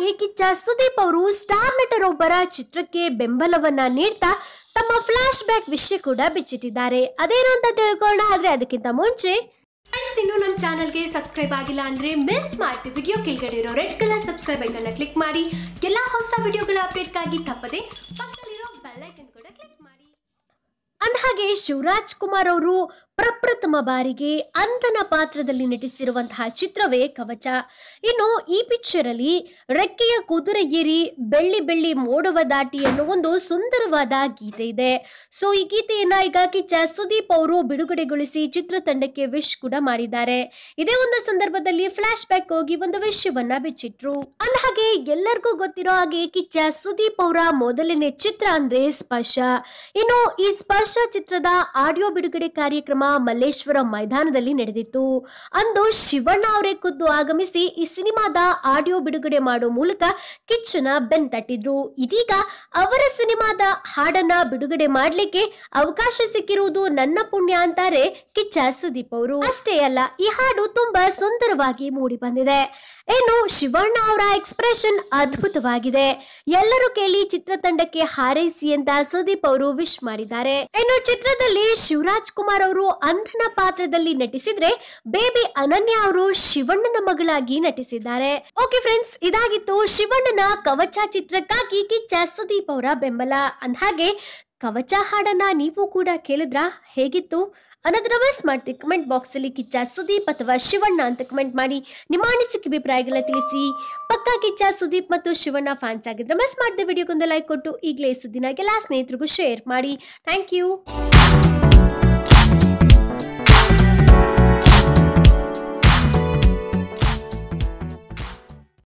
ಹಾಗೆ ಕಿಚ್ಚ ಸುದೀಪ್ ಅವರು ಸ್ಟಾರ್ ನಟರೊಬ್ಬರ ಚಿತ್ರಕ್ಕೆ ಬೆಂಬಲವನ್ನ ನೀಡ್ತಾ ತಮ್ಮ ಫ್ಲಾಶ್ ಬ್ಯಾಕ್ ವಿಷಯ ಕೂಡ ಬಿಚ್ಚಿಟ್ಟಿದ್ದಾರೆ. ಅದೇನು ಅಂತ ತಿಳ್ಕೊಳ್ಳೋಣ. ಆದ್ರೆ ಅದಕ್ಕಿಂತ ಮುಂಚೆ ಫ್ರೆಂಡ್ಸ್, ಇನ್ನು ನಮ್ಮ ಚಾನಲ್ಗೆ ಸಬ್ಸ್ಕ್ರೈಬ್ ಆಗಿಲ್ಲ ಅಂದ್ರೆ ಮಿಸ್ ಮಾಡ್ತೀವಿ. ವಿಡಿಯೋ ಕೆಳಗಡೆ ಇರೋ ರೆಡ್ ಕಲರ್ ಸಬ್ಸ್ಕ್ರೈಬ್ ಐಕನ್ನ ಕ್ಲಿಕ್ ಮಾಡಿ ಎಲ್ಲಾ ಹೊಸ ವಿಡಿಯೋಗಳ ಅಪ್ಡೇಟ್ಗಾಗಿ ತಪ್ಪದೆ ಪಕ್ಕದಲ್ಲಿರೋ ಬೆಲ್ ಐಕನ್ ಕೂಡ ಕ್ಲಿಕ್ ಮಾಡಿ. ಅಂದಹಾಗೆ ಶಿವರಾಜ್ ಕುಮಾರ್ ಅವರು ಪ್ರಪ್ರಥಮ ಬಾರಿಗೆ ಅಂಧನ ಪಾತ್ರದಲ್ಲಿ ನಟಿಸಿರುವಂತಹ ಚಿತ್ರವೇ ಕವಚ. ಇನ್ನು ಈ ಪಿಕ್ಚರ್ ಅಲ್ಲಿ ರೆಕ್ಕೆಯ ಕುದುರೆ ಏರಿ ಬೆಳ್ಳಿ ಬೆಳ್ಳಿ ಮೋಡವ ದಾಟಿ ಅನ್ನೋ ಒಂದು ಸುಂದರವಾದ ಗೀತೆ ಇದೆ. ಸೊ ಈ ಗೀತೆಯನ್ನ ಈಗ ಕಿಚ್ಚ ಸುದೀಪ್ ಅವರು ಬಿಡುಗಡೆಗೊಳಿಸಿ ಚಿತ್ರತಂಡಕ್ಕೆ ವಿಶ್ ಕೂಡ ಮಾಡಿದ್ದಾರೆ. ಇದೇ ಒಂದು ಸಂದರ್ಭದಲ್ಲಿ ಫ್ಲಾಶ್ ಬ್ಯಾಕ್ ಹೋಗಿ ಒಂದು ವಿಷಯವನ್ನ ಬಿಚ್ಚಿಟ್ರು. ಅಂದಹಾಗೆ ಎಲ್ಲರಿಗೂ ಗೊತ್ತಿರೋ ಹಾಗೆ ಕಿಚ್ಚ ಸುದೀಪ್ ಅವರ ಮೊದಲನೇ ಚಿತ್ರ ಅಂದ್ರೆ ಸ್ಪರ್ಶ. ಇನ್ನು ಈ ಸ್ಪರ್ಶ ಚಿತ್ರದ ಆಡಿಯೋ ಬಿಡುಗಡೆ ಕಾರ್ಯಕ್ರಮ ಮಲ್ಲೇಶ್ವರ ಮೈದಾನದಲ್ಲಿ ನಡೆದಿತ್ತು. ಅಂದು ಶಿವಣ್ಣ ಅವರೇ ಖುದ್ದು ಆಗಮಿಸಿ ಈ ಸಿನಿಮಾದ ಆಡಿಯೋ ಬಿಡುಗಡೆ ಮಾಡೋ ಮೂಲಕ ಕಿಚ್ಚನ ಬೆನ್ ತಟ್ಟಿದ್ರು. ಇದೀಗ ಅವರ ಸಿನಿಮಾದ ಹಾಡನ್ನ ಬಿಡುಗಡೆ ಮಾಡ್ಲಿಕ್ಕೆ ಅವಕಾಶ ಸಿಕ್ಕಿರುವುದು ನನ್ನ ಪುಣ್ಯ ಅಂತಾರೆ ಕಿಚ್ಚ ಸುದೀಪ್ ಅವರು. ಅಷ್ಟೇ ಅಲ್ಲ, ಈ ಹಾಡು ತುಂಬಾ ಸುಂದರವಾಗಿ ಮೂಡಿ ಬಂದಿದೆ. ಇನ್ನು ಶಿವಣ್ಣ ಅವರ ಎಕ್ಸ್ಪ್ರೆಷನ್ ಅದ್ಭುತವಾಗಿದೆ. ಎಲ್ಲರೂ ಕೇಳಿ ಚಿತ್ರತಂಡಕ್ಕೆ ಹಾರೈಸಿ ಅಂತ ಸುದೀಪ್ ಅವರು ವಿಶ್ ಮಾಡಿದ್ದಾರೆ. ಇನ್ನು ಚಿತ್ರದಲ್ಲಿ ಶಿವರಾಜ್ ಕುಮಾರ್ ಅವರು ಅಂಧನ ಪಾತ್ರದಲ್ಲಿ ನಟಿಸಿದ್ರೆ, ಬೇಬಿ ಅನನ್ಯ ಅವರು ಶಿವಣ್ಣನ ಮಗಳಾಗಿ ನಟಿಸಿದ್ದಾರೆ. ಓಕೆ ಫ್ರೆಂಡ್ಸ್, ಇದಾಗಿತ್ತು ಶಿವಣ್ಣನ ಕವಚ ಚಿತ್ರಕ್ಕಾಗಿ ಕಿಚ್ಚ ಸುದೀಪ್ ಅವರ ಬೆಂಬಲ. ಅಂದ್ಹಾಗೆ ಕವಚ ಹಾಡನ್ನ ನೀವು ಕೂಡ ಕೇಳಿದ್ರಾ? ಹೇಗಿತ್ತು ಅನ್ನೋದನ್ನ ಮಿಸ್ ಮಾಡ್ತೀವಿ. ಕಮೆಂಟ್ ಬಾಕ್ಸ್ ಅಲ್ಲಿ ಕಿಚ್ಚ ಸುದೀಪ್ ಅಥವಾ ಶಿವಣ್ಣ ಅಂತ ಕಮೆಂಟ್ ಮಾಡಿ ನಿಮ್ಮ ಅನಿಸಿಕೆ ಅಭಿಪ್ರಾಯಗಳನ್ನ ತಿಳಿಸಿ. ಪಕ್ಕಾ ಕಿಚ್ಚ ಸುದೀಪ್ ಮತ್ತು ಶಿವಣ್ಣ ಫ್ಯಾನ್ಸ್ ಆಗಿದ್ರೆ ಮಿಸ್ ಮಾಡದೆ ವಿಡಿಯೋಗೊಂದು ಲೈಕ್ ಕೊಟ್ಟು ಈಗಲೇ ಸುದ್ದಿನ ಎಲ್ಲ ಸ್ನೇಹಿತರಿಗೂ ಶೇರ್ ಮಾಡಿ. Thank you.